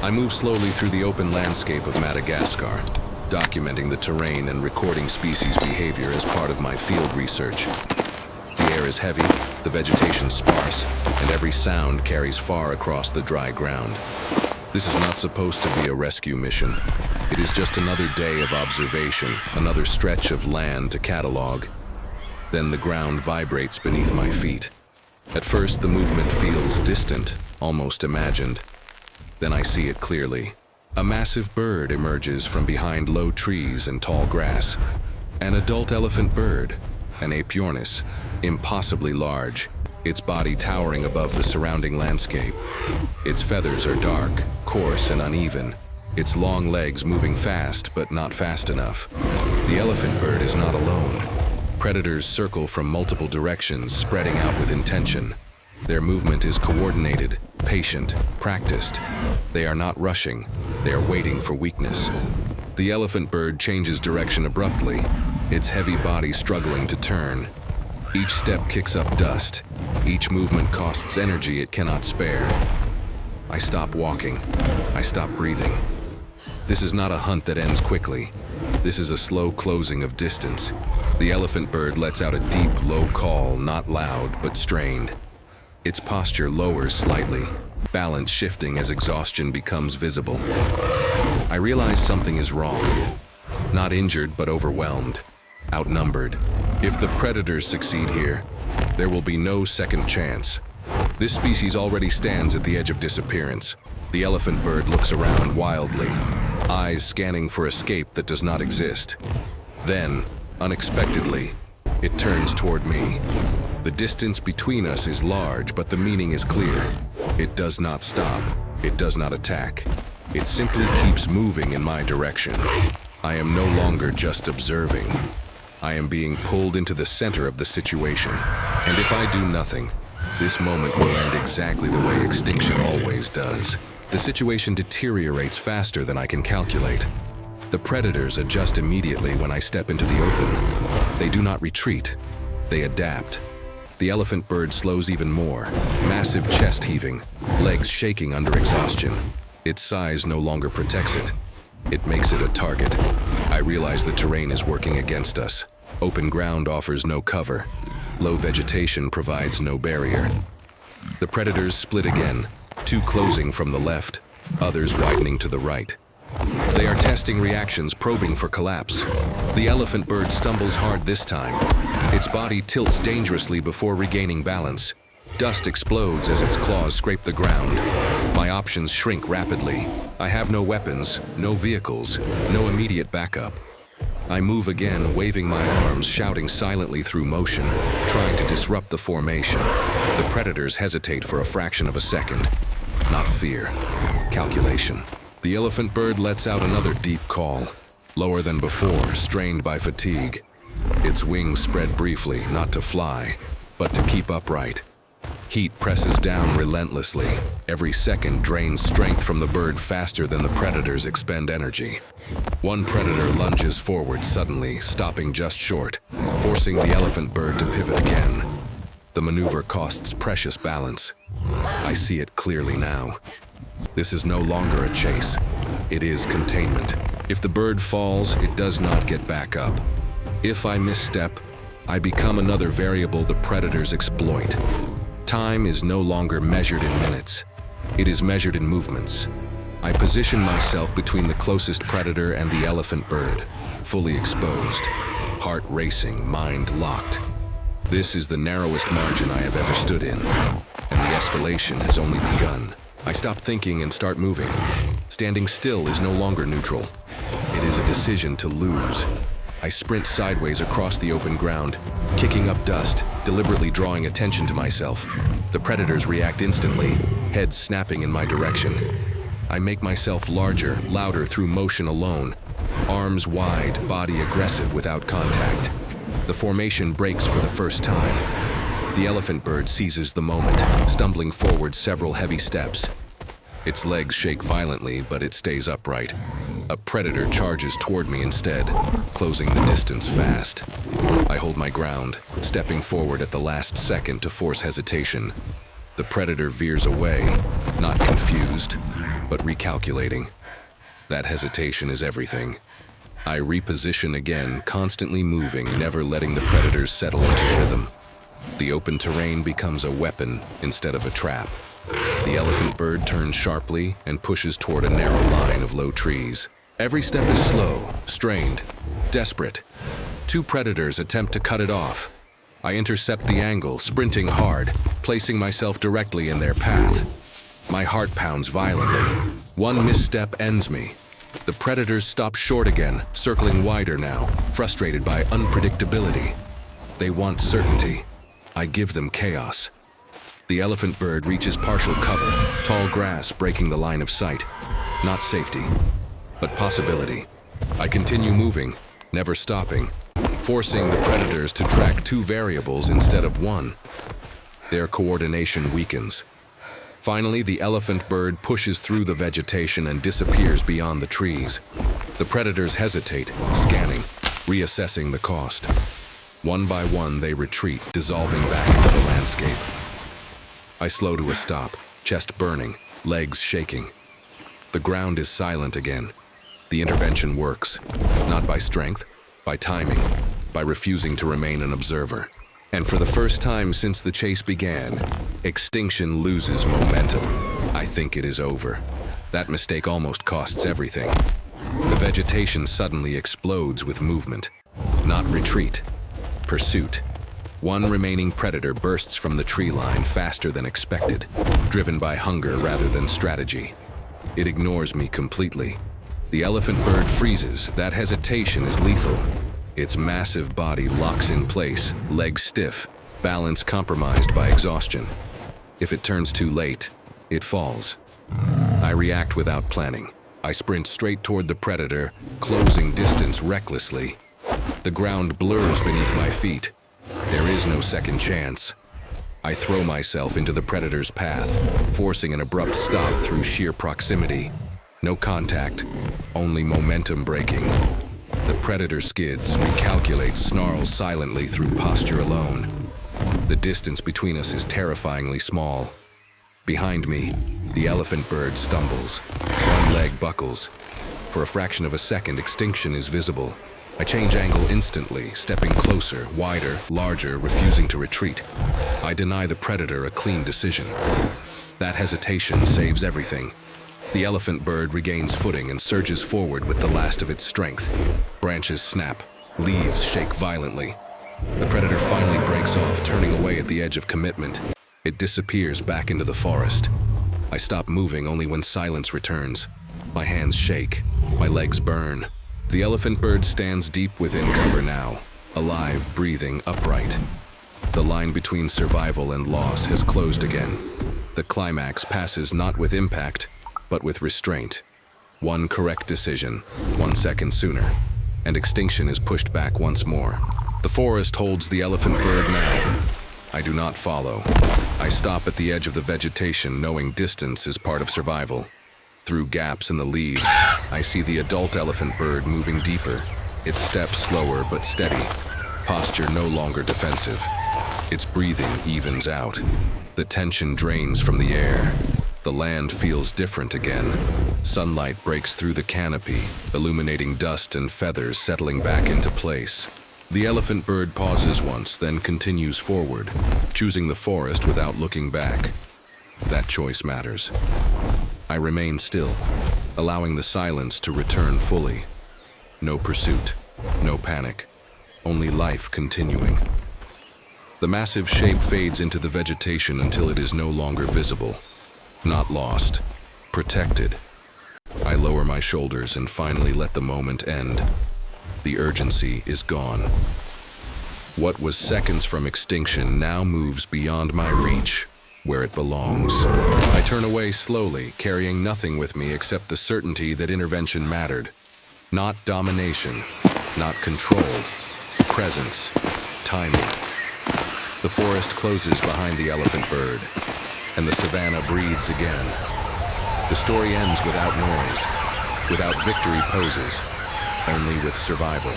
I move slowly through the open landscape of Madagascar, documenting the terrain and recording species behavior as part of my field research. The air is heavy, the vegetation sparse, and every sound carries far across the dry ground. This is not supposed to be a rescue mission. It is just another day of observation, another stretch of land to catalog. Then the ground vibrates beneath my feet. At first, the movement feels distant, almost imagined. Then I see it clearly. A massive bird emerges from behind low trees and tall grass. An adult elephant bird, an apiornis, impossibly large, its body towering above the surrounding landscape. Its feathers are dark, coarse, and uneven, its long legs moving fast but not fast enough. The elephant bird is not alone. Predators circle from multiple directions, spreading out with intention. Their movement is coordinated, patient, practiced. They are not rushing, they are waiting for weakness. The elephant bird changes direction abruptly, its heavy body struggling to turn. Each step kicks up dust. Each movement costs energy it cannot spare. I stop walking. I stop breathing. This is not a hunt that ends quickly. This is a slow closing of distance. The elephant bird lets out a deep, low call, not loud, but strained. Its posture lowers slightly, balance shifting as exhaustion becomes visible. I realize something is wrong. Not injured, but overwhelmed, outnumbered. If the predators succeed here, there will be no second chance. This species already stands at the edge of disappearance. The elephant bird looks around wildly, eyes scanning for escape that does not exist. Then, unexpectedly, it turns toward me. The distance between us is large, but the meaning is clear. It does not stop. It does not attack. It simply keeps moving in my direction. I am no longer just observing. I am being pulled into the center of the situation. And if I do nothing, this moment will end exactly the way Extinction always does. The situation deteriorates faster than I can calculate. The predators adjust immediately when I step into the open. They do not retreat. They adapt. The elephant bird slows even more, massive chest heaving, legs shaking under exhaustion. Its size no longer protects it. It makes it a target. I realize the terrain is working against us. Open ground offers no cover. Low vegetation provides no barrier. The predators split again, two closing from the left, others widening to the right. They are testing reactions, probing for collapse. The elephant bird stumbles hard this time. Its body tilts dangerously before regaining balance. Dust explodes as its claws scrape the ground. My options shrink rapidly. I have no weapons, no vehicles, no immediate backup. I move again, waving my arms, shouting silently through motion, trying to disrupt the formation. The predators hesitate for a fraction of a second. Not fear, calculation. The elephant bird lets out another deep call, lower than before, strained by fatigue. Its wings spread briefly, not to fly, but to keep upright. Heat presses down relentlessly. Every second drains strength from the bird faster than the predators expend energy. One predator lunges forward suddenly, stopping just short, forcing the elephant bird to pivot again. The maneuver costs precious balance. I see it clearly now. This is no longer a chase. It is containment. If the bird falls, it does not get back up. If I misstep, I become another variable the predators exploit. Time is no longer measured in minutes. It is measured in movements. I position myself between the closest predator and the elephant bird, fully exposed, heart racing, mind locked. This is the narrowest margin I have ever stood in, and the escalation has only begun. I stop thinking and start moving. Standing still is no longer neutral. It is a decision to lose. I sprint sideways across the open ground, kicking up dust, deliberately drawing attention to myself. The predators react instantly, heads snapping in my direction. I make myself larger, louder through motion alone. Arms wide, body aggressive without contact. The formation breaks for the first time. The elephant bird seizes the moment, stumbling forward several heavy steps. Its legs shake violently, but it stays upright. A predator charges toward me instead, closing the distance fast. I hold my ground, stepping forward at the last second to force hesitation. The predator veers away, not confused, but recalculating. That hesitation is everything. I reposition again, constantly moving, never letting the predators settle into rhythm. The open terrain becomes a weapon instead of a trap. The elephant bird turns sharply and pushes toward a narrow line of low trees. Every step is slow, strained, desperate. Two predators attempt to cut it off. I intercept the angle, sprinting hard, placing myself directly in their path. My heart pounds violently. One misstep ends me. The predators stop short again, circling wider now, frustrated by unpredictability. They want certainty. I give them chaos. The elephant bird reaches partial cover, tall grass breaking the line of sight. Not safety, but possibility. I continue moving, never stopping, forcing the predators to track two variables instead of one. Their coordination weakens. Finally, the elephant bird pushes through the vegetation and disappears beyond the trees. The predators hesitate, scanning, reassessing the cost. One by one, they retreat, dissolving back into the landscape. I slow to a stop, chest burning, legs shaking. The ground is silent again. The intervention works, not by strength, by timing, by refusing to remain an observer. And for the first time since the chase began, Extinction loses momentum. I think it is over. That mistake almost costs everything. The vegetation suddenly explodes with movement, not retreat, pursuit. One remaining predator bursts from the tree line faster than expected, driven by hunger rather than strategy. It ignores me completely. The elephant bird freezes. That hesitation is lethal. Its massive body locks in place, legs stiff, balance compromised by exhaustion. If it turns too late, it falls. I react without planning. I sprint straight toward the predator, closing distance recklessly. The ground blurs beneath my feet. There is no second chance. I throw myself into the predator's path, forcing an abrupt stop through sheer proximity. No contact, only momentum breaking. The predator skids, recalculates, snarls silently through posture alone. The distance between us is terrifyingly small. Behind me, the elephant bird stumbles. One leg buckles. For a fraction of a second, Extinction is visible. I change angle instantly, stepping closer, wider, larger, refusing to retreat. I deny the predator a clean decision. That hesitation saves everything. The elephant bird regains footing and surges forward with the last of its strength. Branches snap, leaves shake violently. The predator finally breaks off, turning away at the edge of commitment. It disappears back into the forest. I stop moving only when silence returns. My hands shake, my legs burn. The elephant bird stands deep within cover now, alive, breathing, upright. The line between survival and loss has closed again. The climax passes not with impact, but with restraint. One correct decision, 1 second sooner, and Extinction is pushed back once more. The forest holds the elephant bird now. I do not follow. I stop at the edge of the vegetation, knowing distance is part of survival. Through gaps in the leaves, I see the adult elephant bird moving deeper, its steps slower but steady, posture no longer defensive. Its breathing evens out. The tension drains from the air. The land feels different again. Sunlight breaks through the canopy, illuminating dust and feathers settling back into place. The elephant bird pauses once, then continues forward, choosing the forest without looking back. That choice matters. I remain still, allowing the silence to return fully. No pursuit, no panic, only life continuing. The massive shape fades into the vegetation until it is no longer visible. Not lost, protected. I lower my shoulders and finally let the moment end. The urgency is gone. What was seconds from extinction now moves beyond my reach, where it belongs. I turn away slowly, carrying nothing with me except the certainty that intervention mattered. Not domination, not control, presence, timing. The forest closes behind the elephant bird, and the savanna breathes again. The story ends without noise, without victory poses, only with survival.